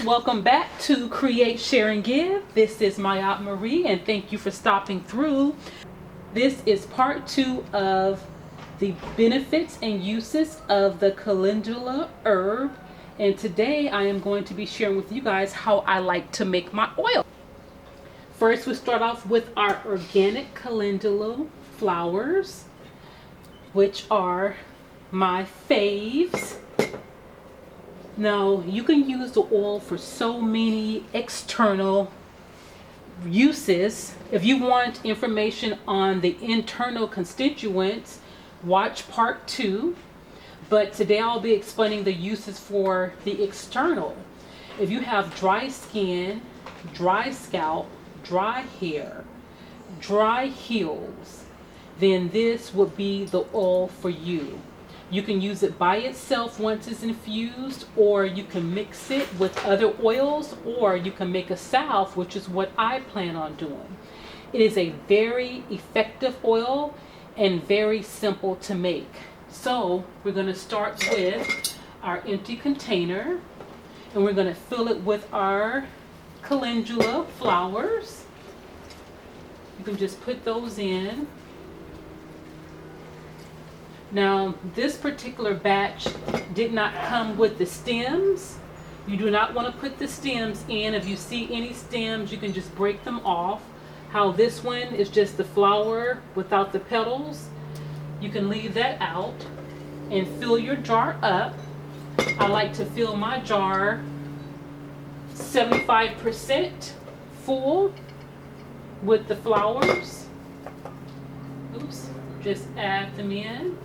Welcome back to Create, Share, and Give. This is my Aunt Marie, and thank you for stopping through. This is part 2 of the benefits and uses of the calendula herb. And today I am going to be sharing with you guys how I like to make my oil. First, we start off with our organic calendula flowers, which are my faves. Now, you can use the oil for so many external uses. If you want information on the internal constituents, watch part 2. But today I'll be explaining the uses for the external. If you have dry skin, dry scalp, dry hair, dry heels, then this would be the oil for you. You can use it by itself once it's infused, or you can mix it with other oils, or you can make a salve, which is what I plan on doing. It is a very effective oil and very simple to make. So we're going to start with our empty container, and we're going to fill it with our calendula flowers. You can just put those in. Now, this particular batch did not come with the stems. You do not want to put the stems in. If you see any stems, you can just break them off. How this one is just the flower without the petals, you can leave that out and fill your jar up. I like to fill my jar 75% full with the flowers. Oops, just add them in.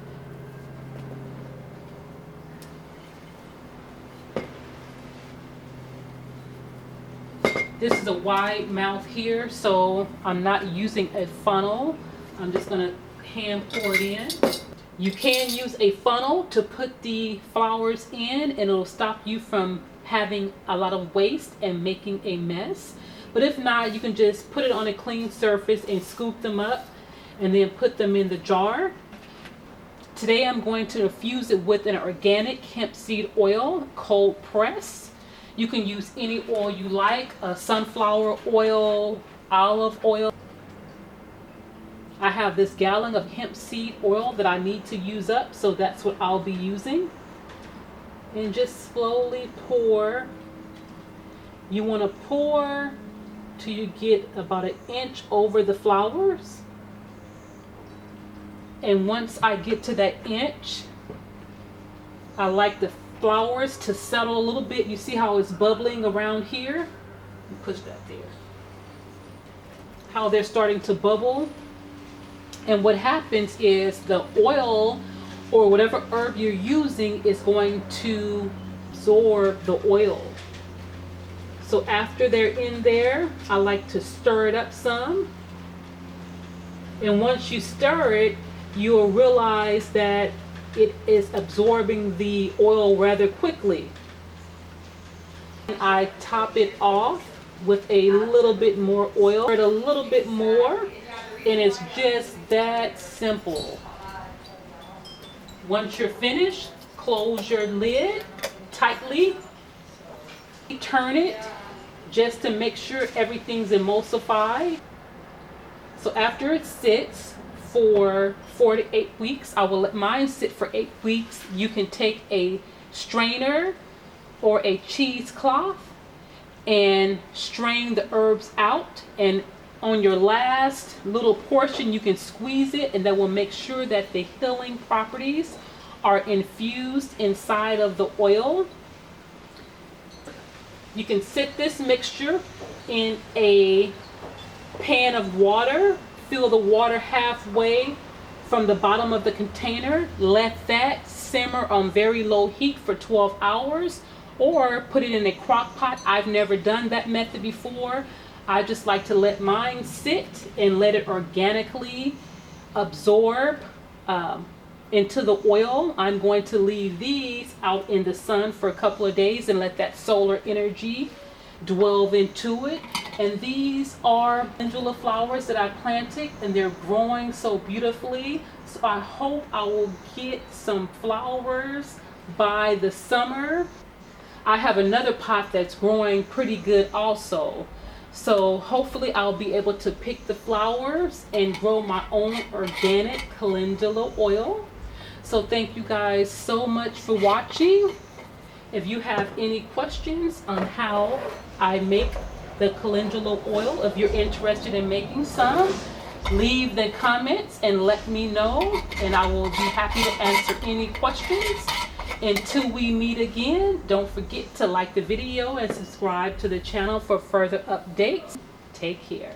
This is a wide mouth here, so I'm not using a funnel. I'm just going to hand pour it in. You can use a funnel to put the flowers in, and it'll stop you from having a lot of waste and making a mess. But if not, you can just put it on a clean surface and scoop them up and then put them in the jar. Today I'm going to infuse it with an organic hemp seed oil, cold press. You can use any oil you like, sunflower oil, olive oil. I have this gallon of hemp seed oil that I need to use up, so that's what I'll be using. And just slowly pour. You want to pour till you get about 1 inch over the flowers. And once I get to that inch, I like the flowers to settle a little bit. You see how it's bubbling around here? Push that there. How they're starting to bubble. And what happens is the oil or whatever herb you're using is going to absorb the oil. So after they're in there, I like to stir it up some. And once you stir it, you'll realize that it is absorbing the oil rather quickly. I top it off with a little bit more oil, a little bit more, and it's just that simple. Once you're finished, close your lid tightly. Turn it just to make sure everything's emulsified. So after it sits for 4 to 8 weeks, I will let mine sit for 8 weeks. You can take a strainer or a cheesecloth and strain the herbs out, and on your last little portion you can squeeze it, and that will make sure that the healing properties are infused inside of the oil. You can set this mixture in a pan of water. Fill the water halfway from the bottom of the container. Let that simmer on very low heat for 12 hours, or put it in a crock pot. I've never done that method before. I just like to let mine sit and let it organically absorb into the oil. I'm going to leave these out in the sun for a couple of days and let that solar energy dwell into it. And these are calendula flowers that I planted, and they're growing so beautifully. So I hope I will get some flowers by the summer. I have another pot that's growing pretty good also. So hopefully I'll be able to pick the flowers and grow my own organic calendula oil. So thank you guys so much for watching. If you have any questions on how I make the calendula oil, if you're interested in making some, leave the comments and let me know, and I will be happy to answer any questions. Until we meet again, don't forget to like the video and subscribe to the channel for further updates. Take care.